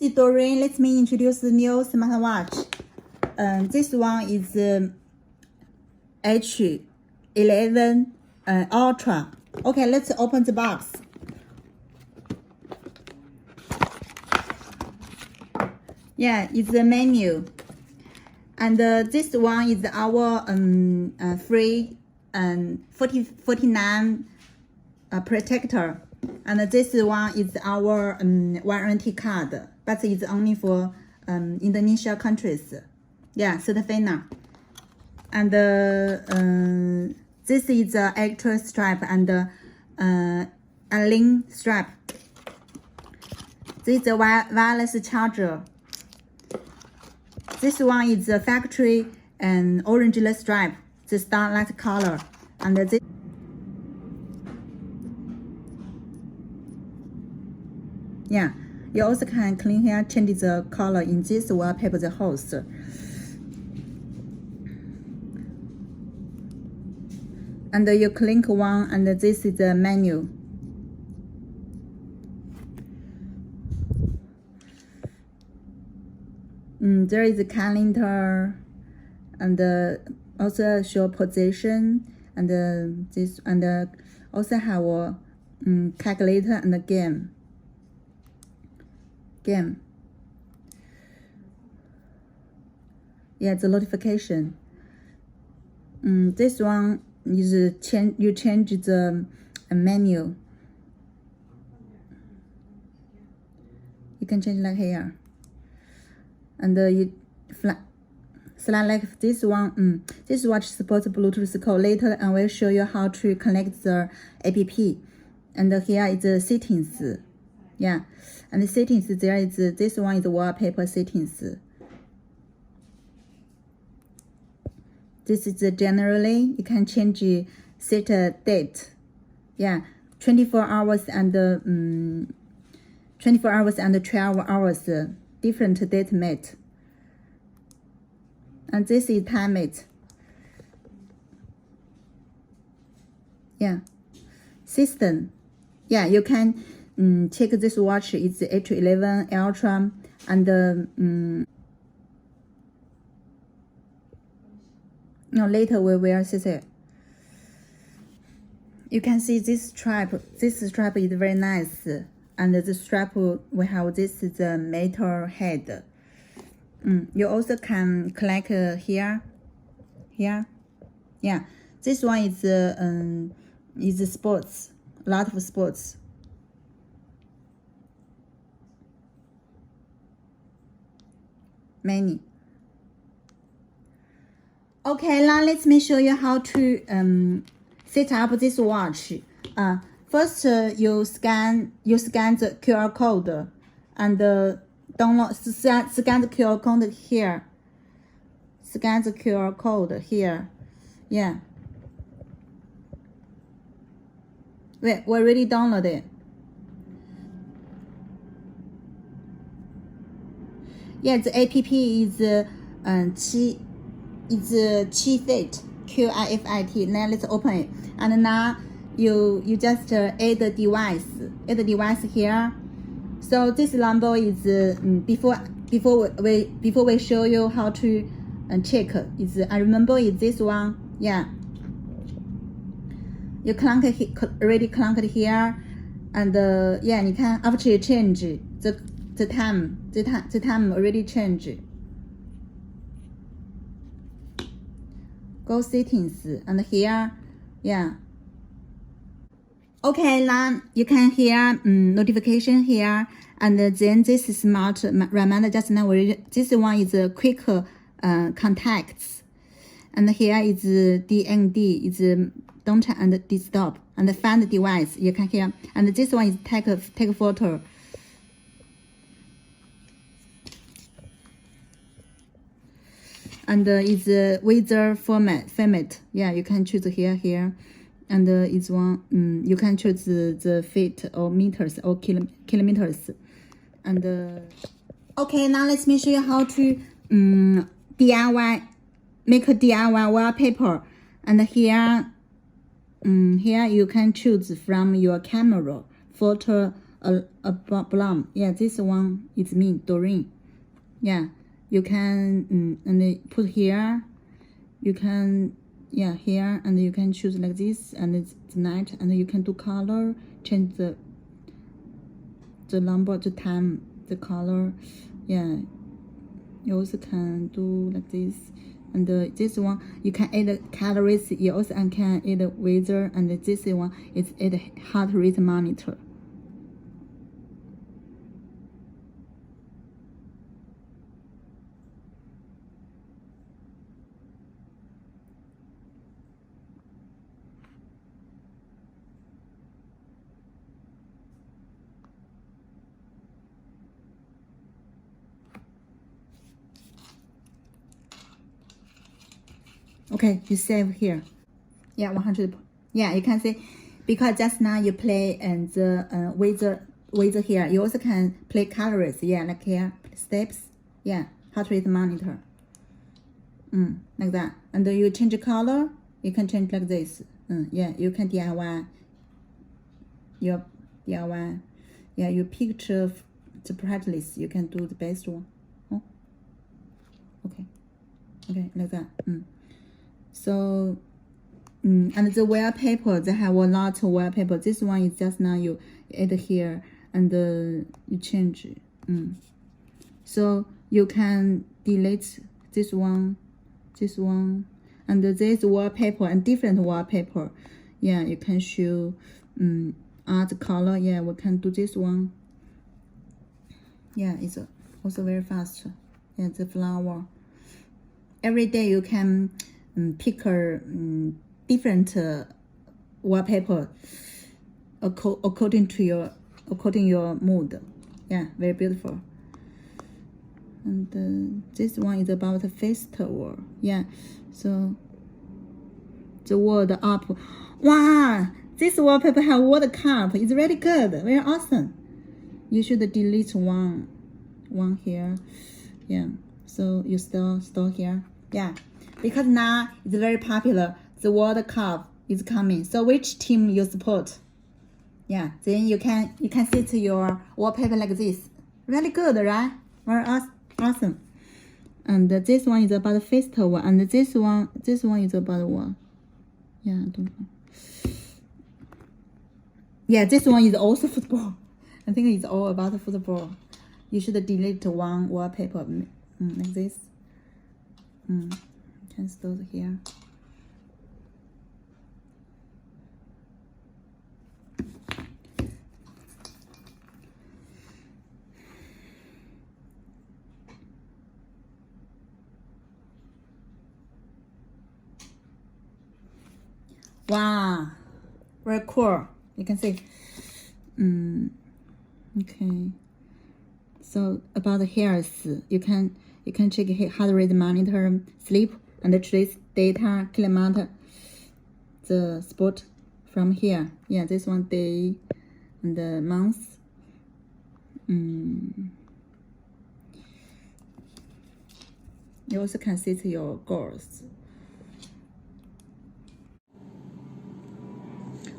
Doreen, let me introduce the new smartwatch. This one is H11 Ultra. Okay, let's open the box. Yeah, it's the menu. And this one is our free 49 protector. And this one is our warranty card, but it's only for Indonesia countries. Yeah, Certafina. And this is the extra strap and a link strap. This is a wireless charger. This one is the factory and orange stripe, the starlight color. And this. Yeah, you also can clean here, change the color in this wallpaper, the host. And you click one, and this is the menu. There is a calendar, and also show position, and this, and also have a calculator and a game. Yeah, the notification. This one is you change the menu. You can change like here, and you select this one. This watch supports Bluetooth call. Later, I will show you how to connect the app. And here is the settings. Yeah, and the settings, there is this one is wallpaper settings. This is generally you can change set a date. Yeah, 24 hours and 12 hours different date mate. And this is time mate. Yeah, system. Yeah, you can check this watch. It's H11 Ultra, and no, later we will see it. You can see this strap. This strap is very nice, and the strap we have this is the metal head. You also can collect here. Yeah, this one is sports, a lot of sports. Many. Okay, now let me show you how to set up this watch. First, you scan the QR code and download. Scan the QR code here. Scan the QR code here. Yeah. Wait, we already downloaded it. Yeah, the app is QIFIT, QIFIT. Now let's open it. And now you just add the device here. So this number is before we show you how to check. I remember is this one. Yeah. You already clicked here, and yeah, you can after you change the time already changed. Go settings, and here, yeah. Okay, now you can hear notification here, and then this is smart reminder. Just now, this one is quick contacts, and here is DND, is don't and disturb, and find device. You can hear, and this one is take photo. And it's weather format. Yeah, you can choose here, and it's one. You can choose the feet or meters or kilometers. And okay, now let me show you how to DIY, make a DIY wallpaper. And here you can choose from your camera photo Blum. Yeah, this one is me, Doreen. Yeah, you can and they put here. You can here, and you can choose like this, and it's night, and you can do color, change the number, the time, the color. Yeah, you also can do like this. And this one you can add calories. You also can add weather, and this one is add heart rate monitor. Okay, you save here. Yeah, 100. Yeah, you can see, because just now you play and the weather here. You also can play colors. Yeah, like here, steps. Yeah, heart rate monitor. Like that. And you change the color. You can change like this. Yeah, you can DIY. Your DIY. Yeah, you picture the playlist. You can do the best one. Oh, okay, like that. So, and the wallpaper, they have a lot of wallpaper. This one is just now you add here, and you change. So you can delete this one, and this wallpaper and different wallpaper. Yeah, you can show art color. Yeah, we can do this one. Yeah, it's also very fast. Yeah, the flower. Every day you can pick a different wallpaper according to your mood. Yeah, very beautiful. And this one is about festival. Yeah, so the word up. Wow, this wallpaper have word cup. It's really good, very awesome. You should delete one here. Yeah, so you still store here. Yeah, because now it's very popular. The World Cup is coming. So which team you support? Yeah, then you can set your wallpaper like this. Really good, right? Very awesome. And this one is about festival, and this one is about what? Yeah, I don't know. Yeah, this one is also football. I think it's all about football. You should delete one wallpaper like this. Can store here. Wow, very cool. You can see. Okay. So about the health, you can check heart rate monitor, sleep, and trace data, kilometer, the spot from here. Yeah, this one day and the month. You also can set your goals.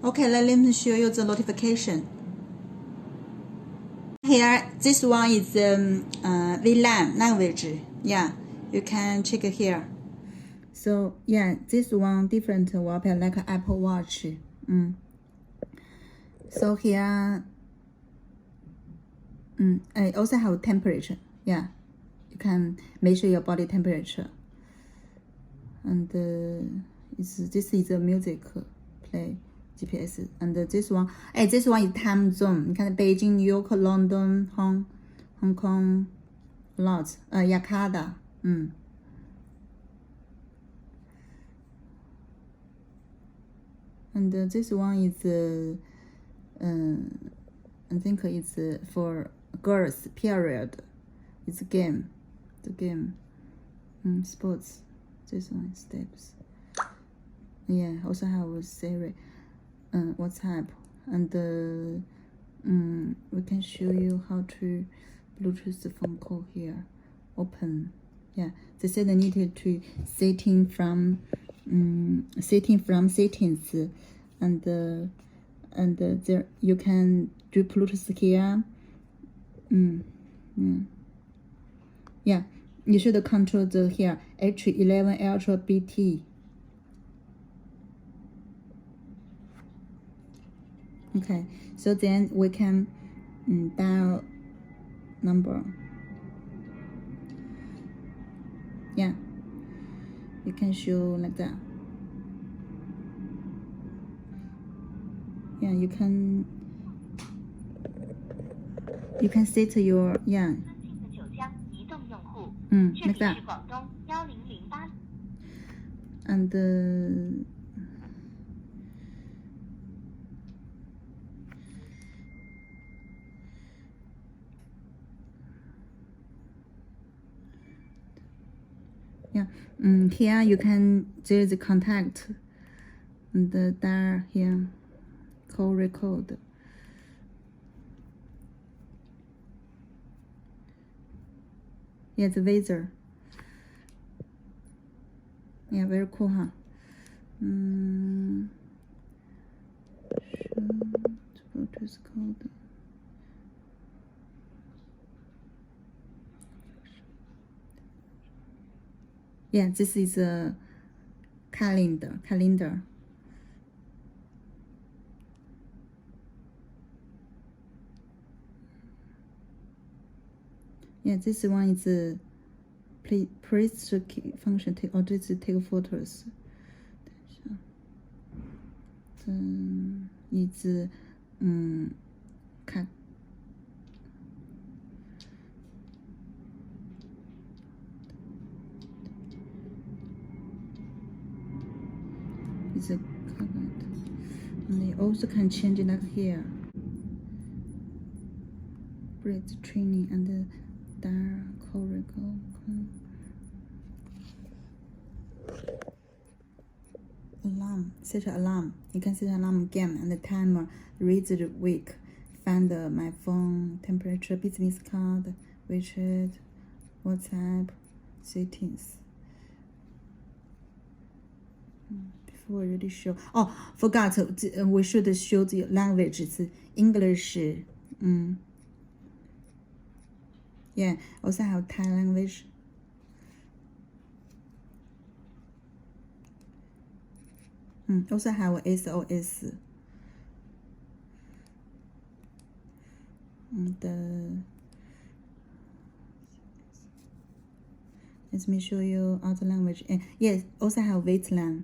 Okay, let me show you the notification. Here, this one is VLAN language. Yeah, you can check here. So yeah, this one different wallpaper like Apple Watch. So here, I also have temperature. Yeah, you can measure your body temperature. And this is a music play. GPS, and this one is time zone. You can Beijing, New York, London, Hong Kong, lots. Jakarta. And this one is I think it's for girls. Period. It's game. The game. Sports. This one steps. Yeah. Also have Siri. WhatsApp, and we can show you how to Bluetooth the phone call here. Open. Yeah, they said I needed to setting from settings, and and there you can do Bluetooth here. Yeah, you should control the here H11 Ultra BT. Okay, so then we can dial number. Yeah, you can show like that. Yeah, you can set your like that. And yeah, here you can, there is a contact and there here call record. Yeah, the visor. Yeah, very cool, huh? Bluetooth code. Yeah, this is a calendar. Yeah, this one is a press key function. This is take photos. It's cut. It's a covered. And you also can change it like here. Breath training and dark color. Alarm, set alarm. You can set alarm again and the timer, read the week, find my phone, temperature, business card, WeChat, WhatsApp, settings. Before we already show. Oh, forgot. We should show the language. It's English. Yeah, also have Thai language. Also have SOS. And let me show you other language. Yes, also have Vietnam.